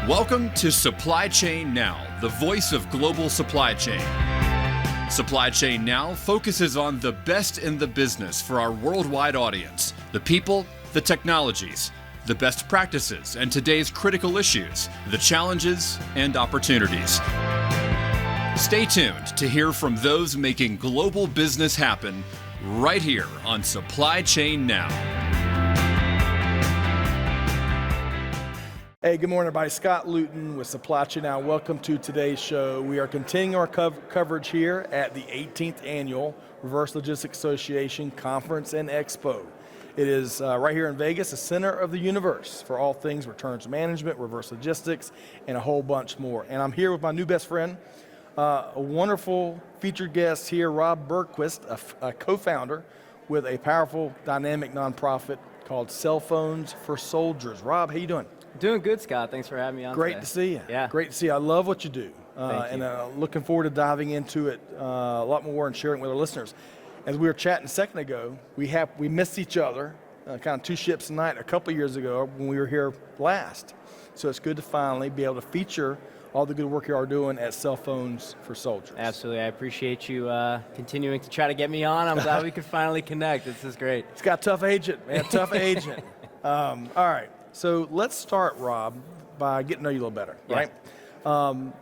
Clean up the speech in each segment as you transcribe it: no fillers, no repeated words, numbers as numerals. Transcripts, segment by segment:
Welcome to Supply Chain Now, the voice of global supply chain. Supply Chain Now focuses on the best in the business for our worldwide audience, the people, the technologies, the best practices, and today's critical issues, the challenges and opportunities. Stay tuned to hear from those making global business happen right here on Supply Chain Now. Hey, good morning, everybody. Scott Luton with Supply Chain Now. Welcome to today's show. We are continuing our coverage here at the 18th Annual Reverse Logistics Association Conference and Expo. It is right here in Vegas, the center of the universe for all things returns management, reverse logistics, and a whole bunch more. And I'm here with my new best friend, a wonderful featured guest here, Rob Bergquist, a co-founder with a powerful, dynamic nonprofit called Cellphones For Soldiers. Rob, how you doing? Doing good, Scott. Thanks for having me on Great today. to see you. Yeah. Great to see you. I love what you do. Thank you. And looking forward to diving into it a lot more and sharing it with our listeners. As we were chatting a second ago, we missed each other, kind of two ships a night a couple years ago when we were here last. So it's good to finally be able to feature all the good work you are doing at Cellphones For Soldiers. Absolutely. I appreciate you continuing to try to get me on. I'm glad we could finally connect. This is great. It's got a tough agent, man. Tough agent. All right. So let's start, Rob, by getting to know you a little better, right?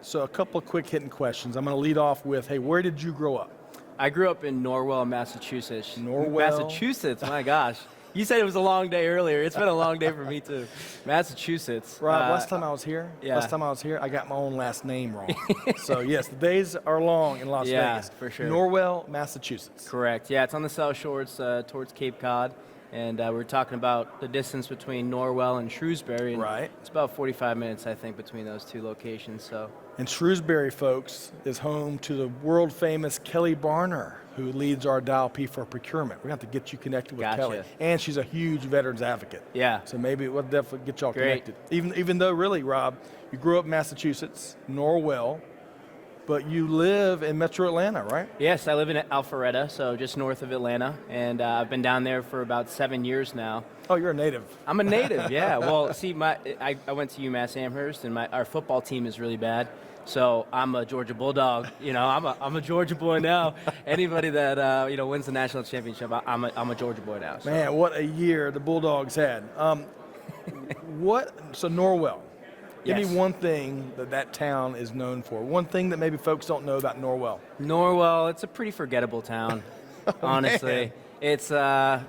So a couple of quick hitting questions. I'm going to lead off with, hey, where did you grow up? I grew up in Norwell, Massachusetts. Norwell? Massachusetts, my gosh. You said it was a long day earlier. It's been a long day for me too. Massachusetts. Rob, last time I was here, I got my own last name wrong. So yes, the days are long in Las Vegas. Yeah, for sure. Norwell, Massachusetts. Correct. Yeah, it's on the South Shore. It's towards Cape Cod. And we were talking about the distance between Norwell and Shrewsbury. And right. It's about 45 minutes, I think, between those two locations. So. And Shrewsbury, folks, is home to the world-famous Kelly Barner, who leads our Dial P for procurement. We're going to have to get you connected with Kelly. And she's a huge veterans advocate. Yeah. So maybe we'll definitely get y'all connected. Even though, really, Rob, you grew up in Massachusetts, Norwell, but you live in Metro Atlanta, right? Yes, I live in Alpharetta, so just north of Atlanta, and I've been down there for about 7 years now. Oh, you're a native. I'm a native, yeah. Well, see, I went to UMass Amherst, and our football team is really bad, so I'm a Georgia Bulldog. You know, I'm a Georgia boy now. Anybody that wins the national championship, I'm a Georgia boy now. So. Man, what a year the Bulldogs had. So Norwell. Give me one thing that town is known for. One thing that maybe folks don't know about Norwell. Norwell, it's a pretty forgettable town, honestly. Man.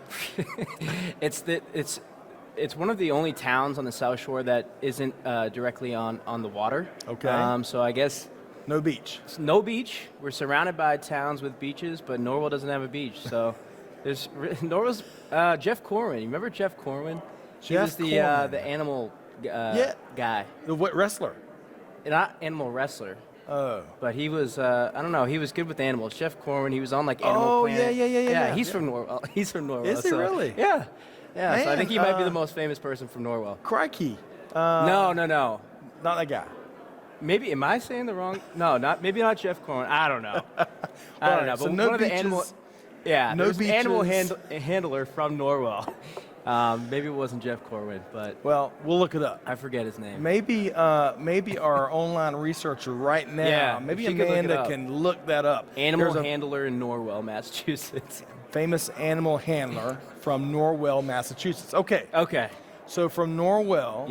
It's it's one of the only towns on the South Shore that isn't directly on the water. Okay. So I guess no beach. No beach. We're surrounded by towns with beaches, but Norwell doesn't have a beach. So there's Norwell's Jeff Corwin. You remember Jeff Corwin? He was the animal guy. The what wrestler? Not animal wrestler. Oh. But he was, I don't know, he was good with animals. Jeff Corwin, he was on like Animal Planet. Yeah. He's from Norwell. He's from Norwell. Is he really? Yeah. Yeah, Man, so I think he might be the most famous person from Norwell. Crikey. No. Not that guy. Maybe, am I saying the wrong? No, maybe not Jeff Corwin. I don't know. I don't know. So but no one of the beaches, there's an animal beaches. handler from Norwell. Maybe it wasn't Jeff Corwin, but well, we'll look it up. I forget his name. Maybe our online researcher right now, maybe Amanda can look that up. Animal handler in Norwell, Massachusetts. Famous animal handler from Norwell, Massachusetts. Okay. So from Norwell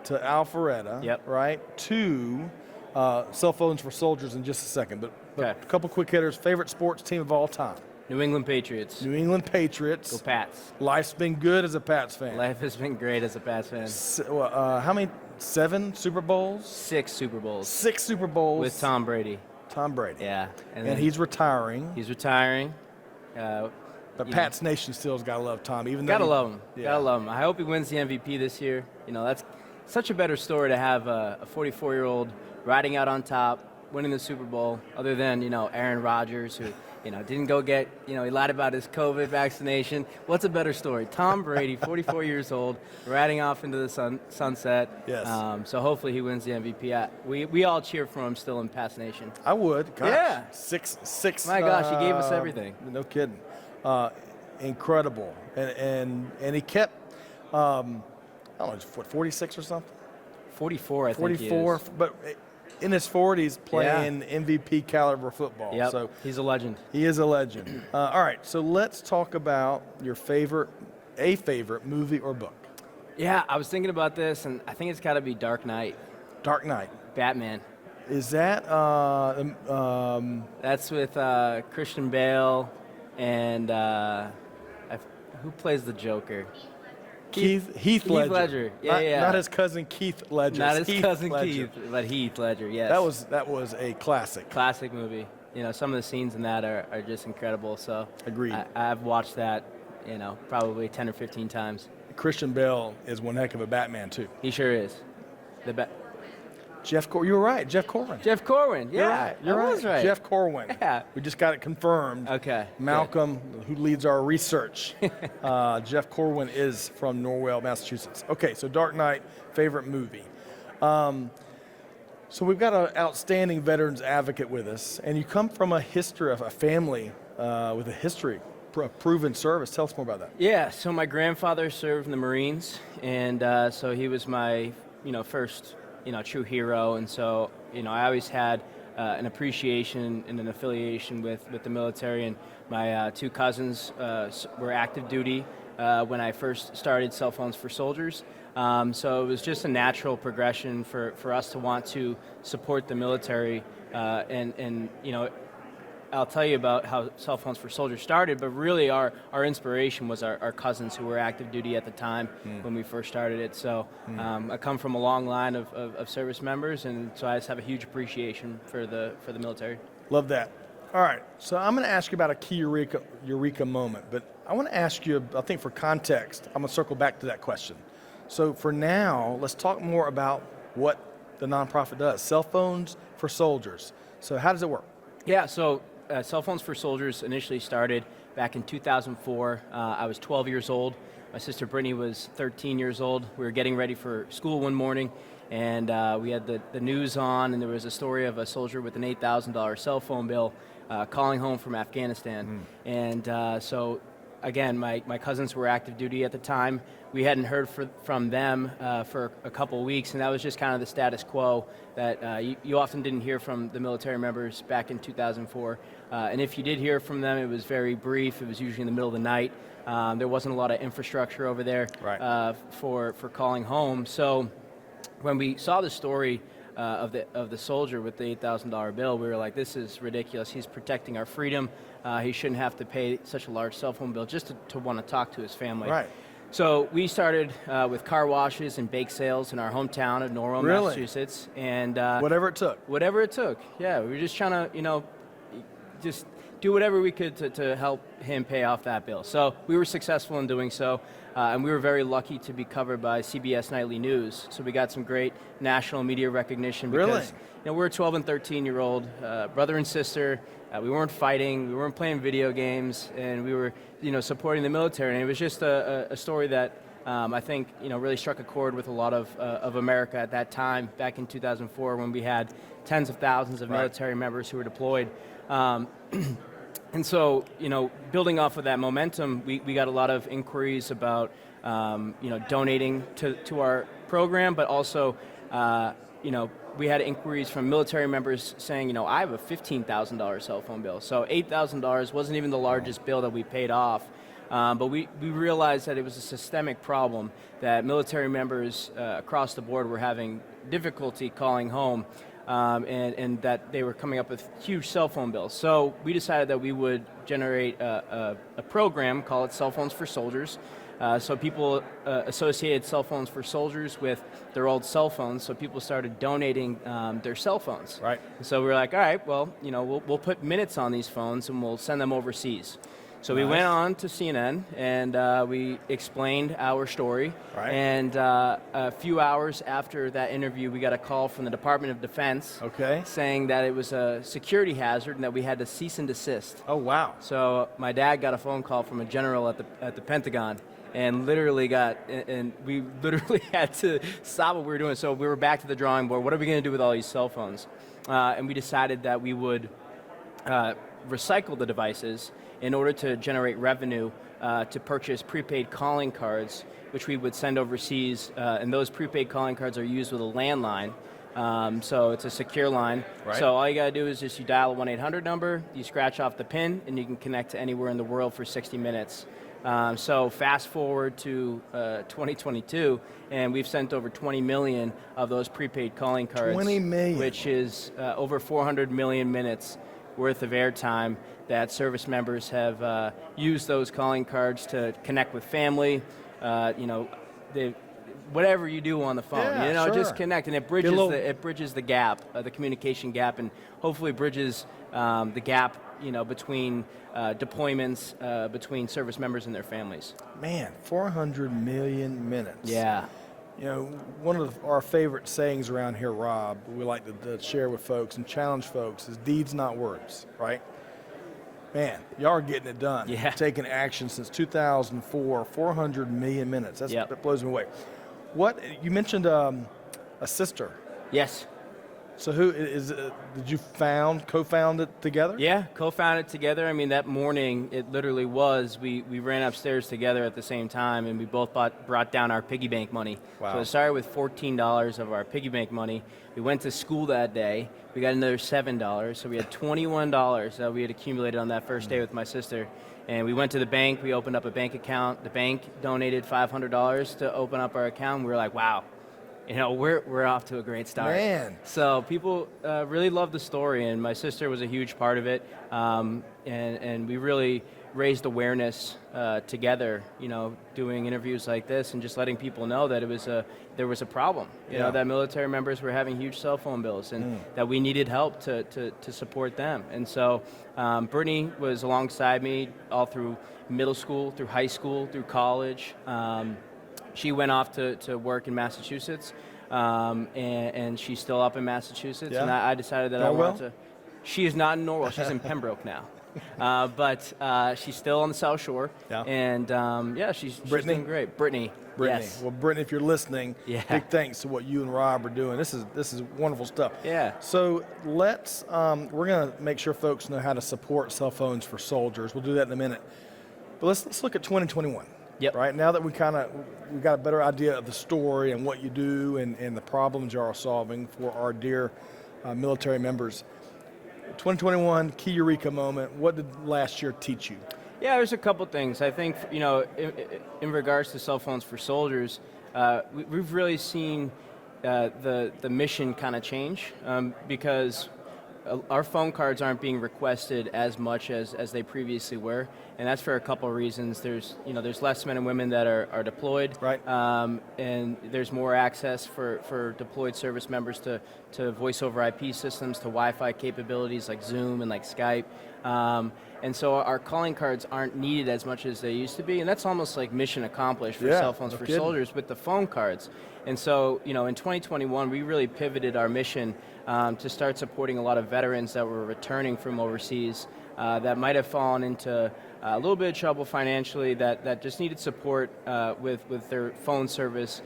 to Alpharetta, right, to Cellphones For Soldiers in just a second. But a couple quick hitters. Favorite sports team of all time? New England Patriots. New England Patriots. Go Pats. Life's been good as a Pats fan. Life has been great as a Pats fan. How many? 7 Super Bowls? 6 Super Bowls. 6 Super Bowls. With Tom Brady. Yeah. And he's retaring. But Pats Nation still's got to love Tom. Gotta love him. Gotta love him. I hope he wins the MVP this year. You know, that's such a better story to have a 44-year-old riding out on top, winning the Super Bowl, other than, Aaron Rodgers, who, didn't go get, he lied about his COVID vaccination. What's a better story? Tom Brady, 44 years old, riding off into the sunset. Yes. So hopefully he wins the MVP. We all cheer for him still in Pats Nation. I would. Gosh. Yeah. Six. My gosh, he gave us everything. No kidding. Incredible. And he kept, I don't know, 46 or something? 44, I think he 44, is. but in his 40s playing MVP caliber football. Yep, So he's a legend. he is a legend. All right, so let's talk about your favorite movie or book. Yeah, I was thinking about this, and I think it's got to be Dark Knight. Dark Knight. Batman. Is that That's with Christian Bale and who plays the Joker? Heath Ledger? Yeah, Not his cousin Keith Ledger. Not his cousin Ledger. Keith, but Heath Ledger. Yes. That was a classic. Classic movie. Some of the scenes in that are just incredible. So Agreed. I've watched that, probably 10 or 15 times. Christian Bale is one heck of a Batman too. He sure is. You were right, Jeff Corwin. Jeff Corwin, yeah. You're right. I was right. Jeff Corwin. Yeah. We just got it confirmed. Okay. Malcolm, who leads our research, Jeff Corwin is from Norwell, Massachusetts. Okay, so Dark Knight, favorite movie. So we've got an outstanding veterans advocate with us, and you come from a family with a history, proven service. Tell us more about that. Yeah, so my grandfather served in the Marines, and so he was my, first, true hero. And so, I always had an appreciation and an affiliation with the military. And my two cousins were active duty when I first started Cellphones For Soldiers. So it was just a natural progression for us to want to support the military. And I'll tell you about how Cellphones For Soldiers started, but really our inspiration was our cousins who were active duty at the time when we first started it. So I come from a long line of service members, and so I just have a huge appreciation for the military. Love that. All right, so I'm going to ask you about a key eureka moment, but I want to ask you, I think for context, I'm going to circle back to that question. So for now, let's talk more about what the nonprofit does, Cellphones For Soldiers. So how does it work? Yeah, so Cellphones For Soldiers initially started back in 2004. I was 12 years old. My sister Brittany was 13 years old. We were getting ready for school one morning, and we had the news on, and there was a story of a soldier with an $8,000 cell phone bill calling home from Afghanistan. And so, again, my cousins were active duty at the time. We hadn't heard from them for a couple of weeks, and that was just kind of the status quo that you often didn't hear from the military members back in 2004. And if you did hear from them, it was very brief. It was usually in the middle of the night. There wasn't a lot of infrastructure over there for calling home. So when we saw the story of the soldier with the $8,000 bill, we were like, this is ridiculous. He's protecting our freedom. He shouldn't have to pay such a large cell phone bill just to want to talk to his family. Right. So we started with car washes and bake sales in our hometown of Norwell, Massachusetts, and whatever it took. Whatever it took. Yeah, we were just trying to, just do whatever we could to help him pay off that bill. So we were successful in doing so, and we were very lucky to be covered by CBS Nightly News. So we got some great national media recognition because we're a 12 and 13-year-old brother and sister. We weren't fighting, we weren't playing video games, and we were supporting the military. And it was just a story that I think really struck a chord with a lot of America at that time, back in 2004, when we had tens of thousands of military members who were deployed. And so, building off of that momentum, we got a lot of inquiries about, donating to our program, but also, we had inquiries from military members saying, I have a $15,000 cell phone bill. So $8,000 wasn't even the largest bill that we paid off. But we realized that it was a systemic problem, that military members across the board were having difficulty calling home. And that they were coming up with huge cell phone bills. So we decided that we would generate a program, call it Cellphones For Soldiers. So people associated Cellphones For Soldiers with their old cell phones, so people started donating their cell phones. Right. And so we were like, all right, well, we'll put minutes on these phones and we'll send them overseas. So we went on to CNN and we explained our story. Right. And a few hours after that interview, we got a call from the Department of Defense saying that it was a security hazard and that we had to cease and desist. Oh, wow. So my dad got a phone call from a general at the Pentagon and we literally had to stop what we were doing. So we were back to the drawing board. What are we going to do with all these cell phones? And we decided that we would recycle the devices in order to generate revenue to purchase prepaid calling cards, which we would send overseas, and those prepaid calling cards are used with a landline. So it's a secure line. Right. So all you got to do is just you dial a 1-800 number, you scratch off the PIN, and you can connect to anywhere in the world for 60 minutes. So fast forward to 2022, and we've sent over 20 million of those prepaid calling cards. 20 million. Which is over 400 million minutes worth of airtime that service members have used those calling cards to connect with family, whatever you do on the phone, sure. just connect, and it bridges the gap, the communication gap, and hopefully bridges the gap, between deployments, between service members and their families. Man, 400 million minutes. Yeah. One of our favorite sayings around here, Rob, we like to share with folks and challenge folks is deeds, not words, right? Man, y'all are getting it done. Yeah. Taking action since 2004, 400 million minutes. That blows me away. What, you mentioned a sister. Yes. So who is did you co-found it together? Yeah, co-founded together. I mean, that morning, it literally was, we ran upstairs together at the same time, and we both brought down our piggy bank money. Wow. So it started with $14 of our piggy bank money. We went to school that day. We got another $7, so we had $21 that we had accumulated on that first day with my sister. And we went to the bank, we opened up a bank account. The bank donated $500 to open up our account. We were like, wow. We're off to a great start. Man. So people really love the story, and my sister was a huge part of it, and we really raised awareness together, doing interviews like this and just letting people know that there was a problem, that military members were having huge cell phone bills and that we needed help to support them. And so Brittany was alongside me all through middle school, through high school, through college. She went off to work in Massachusetts, and she's still up in Massachusetts. Yeah. And I decided that I wanted to. She is not in Norwell. She's in Pembroke now, but she's still on the South Shore. Yeah. And she's doing great. Brittany. Yes. Well, Brittany, if you're listening, big thanks to what you and Rob are doing. This is wonderful stuff. Yeah. So let's we're gonna make sure folks know how to support Cell Phones for Soldiers. We'll do that in a minute. But let's look at 2021. Yep. Right now that we got a better idea of the story and what you do and the problems you are solving for our dear military members. 2021 key eureka moment. What did last year teach you? Yeah, there's a couple things. I think in regards to Cell Phones for Soldiers, we've really seen the mission kind of change because our phone cards aren't being requested as much as they previously were, and that's for a couple of reasons. There's less men and women that are deployed, right? And there's more access for deployed service members to voice over IP systems, to Wi-Fi capabilities like Zoom and like Skype. And so our calling cards aren't needed as much as they used to be, and that's almost like mission accomplished for Cell Phones for Soldiers with the phone cards. And so, in 2021, we really pivoted our mission to start supporting a lot of veterans that were returning from overseas that might have fallen into a little bit of trouble financially, that just needed support with their phone service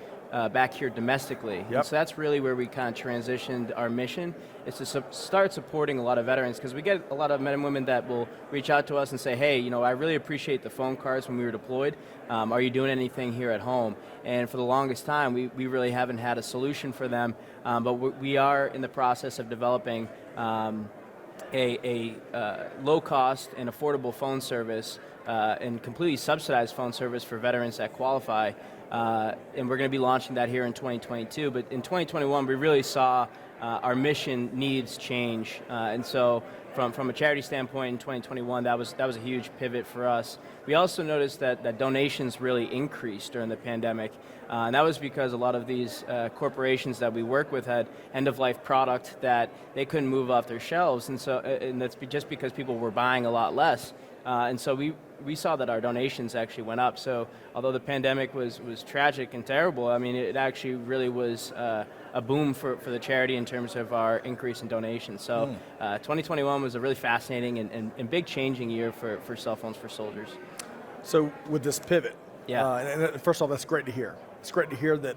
back here domestically. Yep. And so that's really where we kind of transitioned our mission, is to start supporting a lot of veterans, because we get a lot of men and women that will reach out to us and say, hey, I really appreciate the phone cards when we were deployed. Are you doing anything here at home? And for the longest time, we really haven't had a solution for them, but we are in the process of developing a low-cost and affordable phone service and completely subsidized phone service for veterans that qualify. And we're going to be launching that here in 2022. But in 2021, we really saw our mission needs change. And so from a charity standpoint in 2021, that was a huge pivot for us. We also noticed that donations really increased during the pandemic. And that was because a lot of these corporations that we work with had end-of-life product that they couldn't move off their shelves. And that's just because people were buying a lot less. And so we saw that our donations actually went up. So although the pandemic was tragic and terrible, I mean, it actually really was a boom for the charity in terms of our increase in donations. So 2021 was a really fascinating and big changing year for Cell Phones for Soldiers. So with this pivot, and first off, that's great to hear. It's great to hear that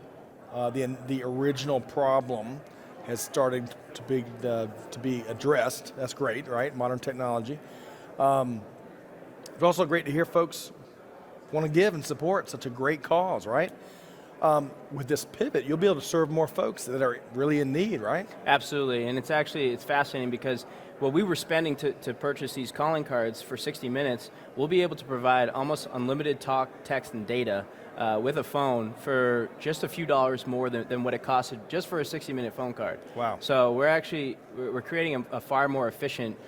the original problem has started to be addressed. That's great, right? Modern technology. It's also great to hear, folks, want to give and support such a great cause, right? With this pivot, you'll be able to serve more folks that are really in need, right? Absolutely, and it's fascinating because what we were spending to purchase these calling cards for 60 minutes, we'll be able to provide almost unlimited talk, text, and data with a phone for just a few dollars more than what it costed just for a 60-minute phone card. Wow. So we're creating a far more efficient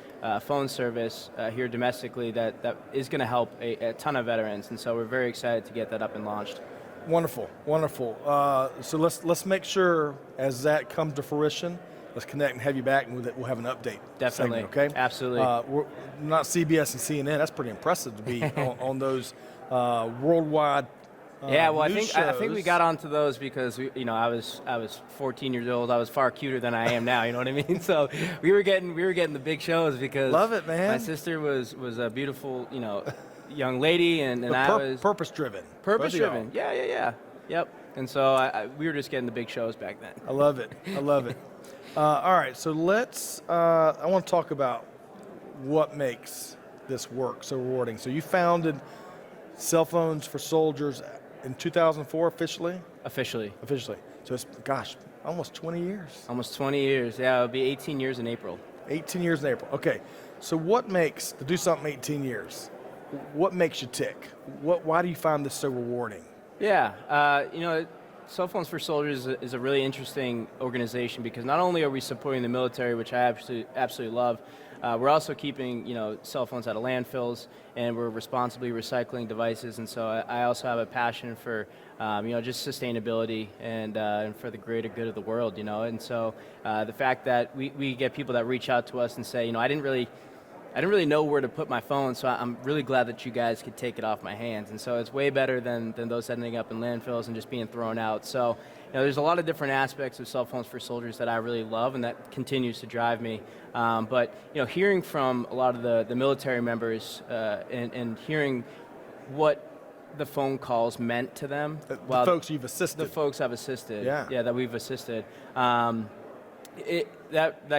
phone service here domestically that is going to help a ton of veterans, and so we're very excited to get that up and launched. Wonderful, wonderful. So let's make sure as that comes to fruition, let's connect and have you back, and we'll have an update. Definitely. Segment, okay. Absolutely. We're not CBS and CNN. That's pretty impressive to be on those worldwide. Yeah, well, news I think shows. we got onto those because I was 14 years old. I was far cuter than I am now. You know what I mean? So we were getting the big shows because love it, man. My sister was a beautiful young lady, and I was purpose driven. Yeah. Yep. And so we were just getting the big shows back then. I love it. All right, so I want to talk about what makes this work so rewarding. So you founded Cellphones For Soldiers in 2004 officially? Officially. So it's, almost 20 years. Almost 20 years. Yeah, it'll be 18 years in April. 18 years in April. Okay, so what makes, to do something 18 years, what makes you tick? Why do you find this so rewarding? Yeah, Cellphones For Soldiers is a really interesting organization because not only are we supporting the military, which I absolutely love, we're also keeping cell phones out of landfills, and we're responsibly recycling devices. And so I also have a passion for just sustainability and for the greater good of the world. And so the fact that we get people that reach out to us and say, I didn't really know where to put my phone, so I'm really glad that you guys could take it off my hands. And so it's way better than those ending up in landfills and just being thrown out. So there's a lot of different aspects of Cellphones For Soldiers that I really love, and that continues to drive me. But hearing from a lot of the military members and hearing what the phone calls meant to them. The folks you've assisted. The folks I've assisted. Yeah, that we've assisted. That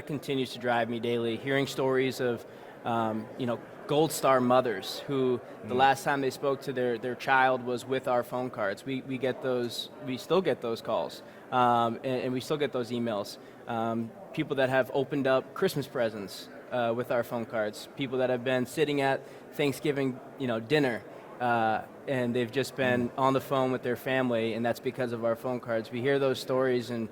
continues to drive me daily. Hearing stories of Gold Star mothers who the last time they spoke to their child was with our phone cards. We still get those calls, and we still get those emails. People that have opened up Christmas presents with our phone cards. People that have been sitting at Thanksgiving, dinner, and they've just been on the phone with their family, and that's because of our phone cards. We hear those stories, and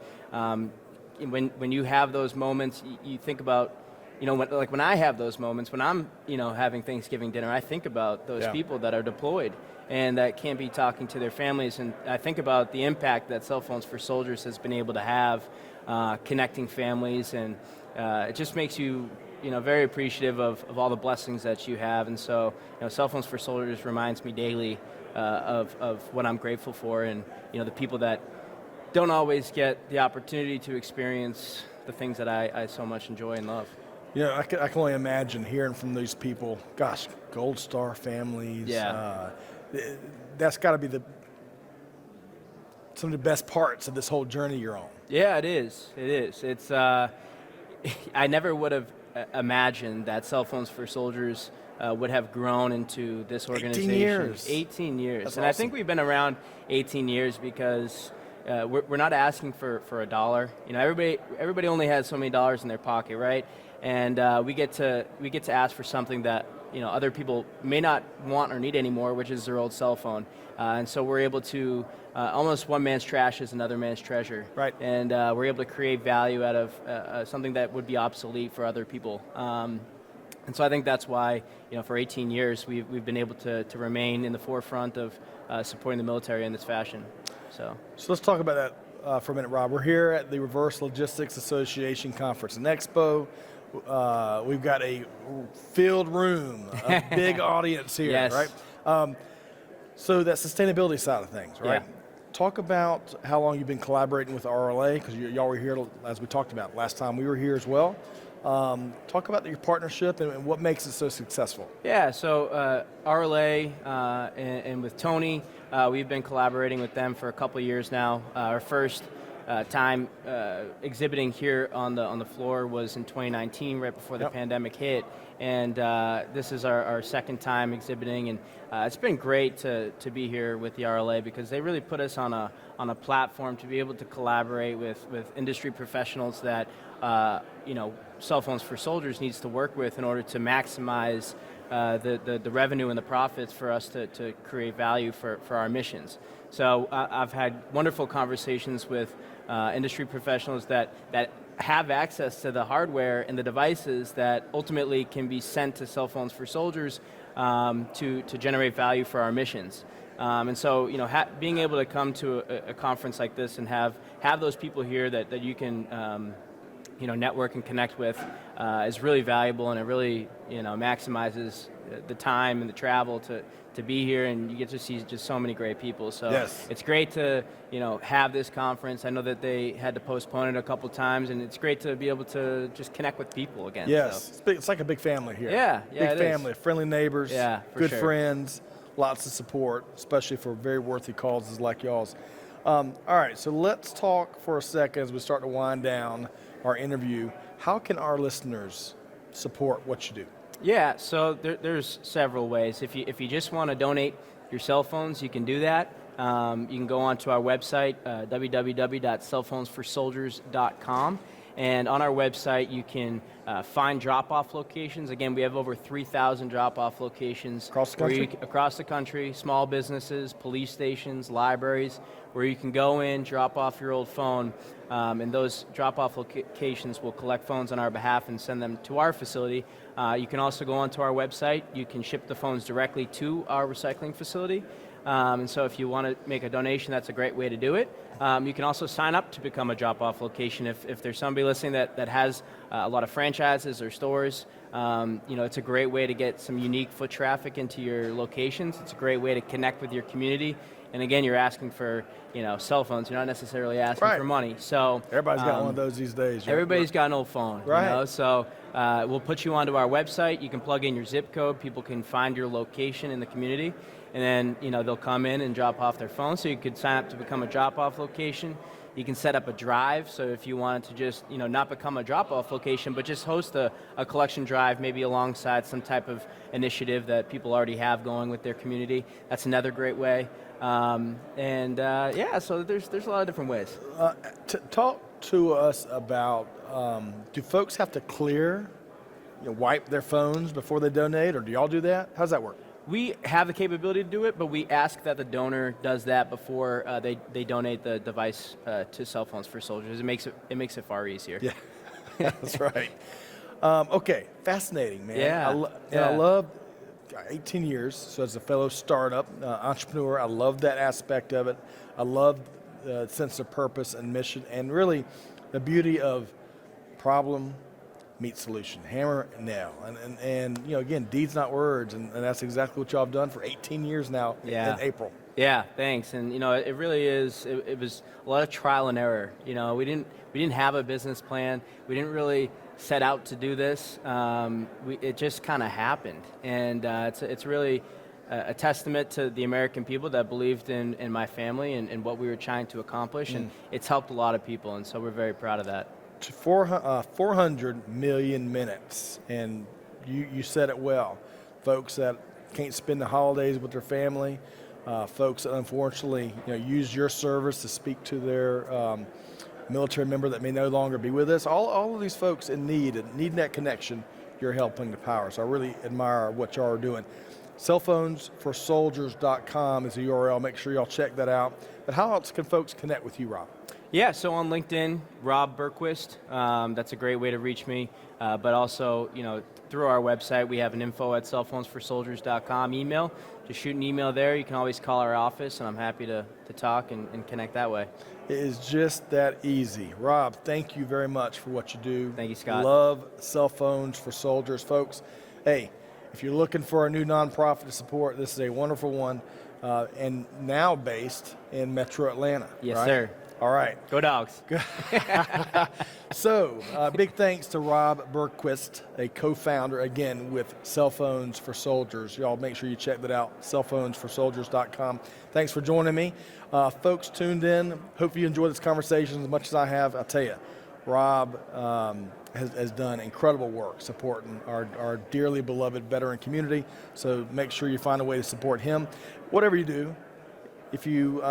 when you have those moments, you think about. When I have those moments, when I'm, having Thanksgiving dinner, I think about those people that are deployed and that can't be talking to their families. And I think about the impact that Cellphones For Soldiers has been able to have connecting families. And it just makes you, very appreciative of all the blessings that you have. And so, Cellphones For Soldiers reminds me daily of what I'm grateful for, and, the people that don't always get the opportunity to experience the things that I so much enjoy and love. I can only imagine hearing from these people. Gosh, Gold Star families. Yeah. That's got to be some of the best parts of this whole journey you're on. Yeah, it is. It's. I never would have imagined that Cellphones For Soldiers would have grown into this organization. 18 years. That's and awesome. I think we've been around 18 years because we're not asking for a dollar. Everybody only has so many dollars in their pocket, right? And we get to ask for something that other people may not want or need anymore, which is their old cell phone. And so we're able to almost one man's trash is another man's treasure. Right. And we're able to create value out of something that would be obsolete for other people. And so I think that's why for 18 years we've been able to remain in the forefront of supporting the military in this fashion. So let's talk about that for a minute, Rob. We're here at the Reverse Logistics Association Conference and Expo. We've got a filled room, a big audience here, yes. Right? So that sustainability side of things, right? Yeah. Talk about how long you've been collaborating with RLA, because y'all were here, as we talked about last time we were here as well. Talk about your partnership and what makes it so successful. Yeah, so RLA and with Tony, we've been collaborating with them for a couple of years now. Our first time exhibiting here on the floor was in 2019, right before the pandemic hit. And this is our second time exhibiting, and it's been great to be here with the RLA because they really put us on a platform to be able to collaborate with industry professionals that Cellphones For Soldiers needs to work with in order to maximize the revenue and the profits for us to create value for our missions. So I've had wonderful conversations with industry professionals that have access to the hardware and the devices that ultimately can be sent to Cellphones For Soldiers to generate value for our missions. And so, being able to come to a conference like this and have those people here that you can network and connect with is really valuable, and it really maximizes the time and the travel to be here, and you get to see just so many great people. So it's great to have this conference. I know that they had to postpone it a couple times, and it's great to be able to just connect with people again. Yes, it's like a big family here. Yeah, big family, friendly neighbors, good friends, lots of support, especially for very worthy causes like y'all's. All right, so let's talk for a second as we start to wind down our interview. How can our listeners support what you do? Yeah, so there's several ways. If you just want to donate your cell phones, you can do that. You can go onto our website, www.cellphonesforsoldiers.com. And on our website, you can find drop-off locations. Again, we have over 3,000 drop-off locations across the country, small businesses, police stations, libraries, where you can go in, drop off your old phone, and those drop-off locations will collect phones on our behalf and send them to our facility. You can also go onto our website. You can ship the phones directly to our recycling facility. And so if you want to make a donation, that's a great way to do it. You can also sign up to become a drop-off location. If there's somebody listening that has a lot of franchises or stores, it's a great way to get some unique foot traffic into your locations. It's a great way to connect with your community. And again, you're asking for cell phones. You're not necessarily asking for money. So everybody's got one of those these days. Everybody's got an old phone. Right. So we'll put you onto our website. You can plug in your zip code. People can find your location in the community. And then, they'll come in and drop off their phone. So you could sign up to become a drop-off location. You can set up a drive. So if you wanted to just, not become a drop-off location, but just host a collection drive, maybe alongside some type of initiative that people already have going with their community, that's another great way. So there's a lot of different ways. Talk to us about, do folks have to wipe their phones before they donate, or do y'all do that? How does that work? We have the capability to do it, but we ask that the donor does that before they donate the device to Cellphones For Soldiers. It makes it far easier. Yeah, that's right. Okay, fascinating, man. Yeah. I love 18 years, so as a fellow startup entrepreneur, I love that aspect of it. I love the sense of purpose and mission, and really the beauty of problem meet solution, hammer and nail, and again, deeds not words, and that's exactly what y'all have done for 18 years now. In April. Yeah, thanks. And it really is. It was a lot of trial and error. We didn't have a business plan. We didn't really set out to do this. It just kind of happened, and it's really a testament to the American people that believed in my family and what we were trying to accomplish, and it's helped a lot of people, and so we're very proud of that. 400 million minutes, and you said it well. Folks that can't spend the holidays with their family, folks that unfortunately use your service to speak to their military member that may no longer be with us. All of these folks in need that connection, you're helping to power. So I really admire what y'all are doing. Cellphonesforsoldiers.com is the URL. Make sure y'all check that out. But how else can folks connect with you, Rob? Yeah, so on LinkedIn, Rob Bergquist. That's a great way to reach me. But also, through our website, we have an info@cellphonesforsoldiers.com email. Just shoot an email there. You can always call our office, and I'm happy to talk and connect that way. It is just that easy. Rob, thank you very much for what you do. Thank you, Scott. Love Cellphones For Soldiers, folks. Hey, if you're looking for a new nonprofit to support, this is a wonderful one, and now based in Metro Atlanta. Yes, right? sir. All right. Go Dogs. So, big thanks to Rob Bergquist, a co-founder, again, with Cellphones For Soldiers. Y'all make sure you check that out, cellphonesforsoldiers.com. Thanks for joining me. Folks tuned in, hope you enjoyed this conversation as much as I have. I'll tell you, Rob has done incredible work supporting our dearly beloved veteran community, so make sure you find a way to support him. Whatever you do, if you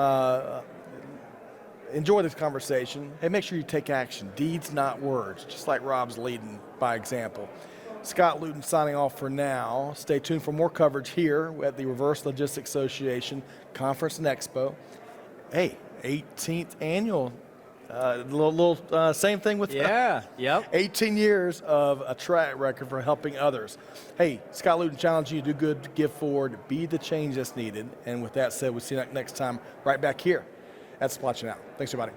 enjoy this conversation, hey, make sure you take action. Deeds, not words, just like Rob's leading by example. Scott Luton signing off for now. Stay tuned for more coverage here at the Reverse Logistics Association Conference and Expo. Hey, 18th annual. Same thing with 18 years of a track record for helping others. Hey, Scott Luton challenging you to do good, give forward, be the change that's needed. And with that said, we'll see you next time right back here at Supply Chain Now. Thanks, everybody.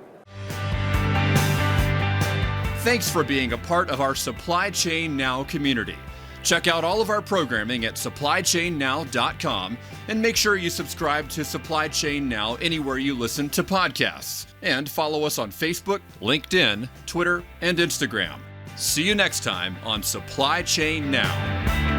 Thanks for being a part of our Supply Chain Now community. Check out all of our programming at supplychainnow.com and make sure you subscribe to Supply Chain Now anywhere you listen to podcasts. And follow us on Facebook, LinkedIn, Twitter, and Instagram. See you next time on Supply Chain Now.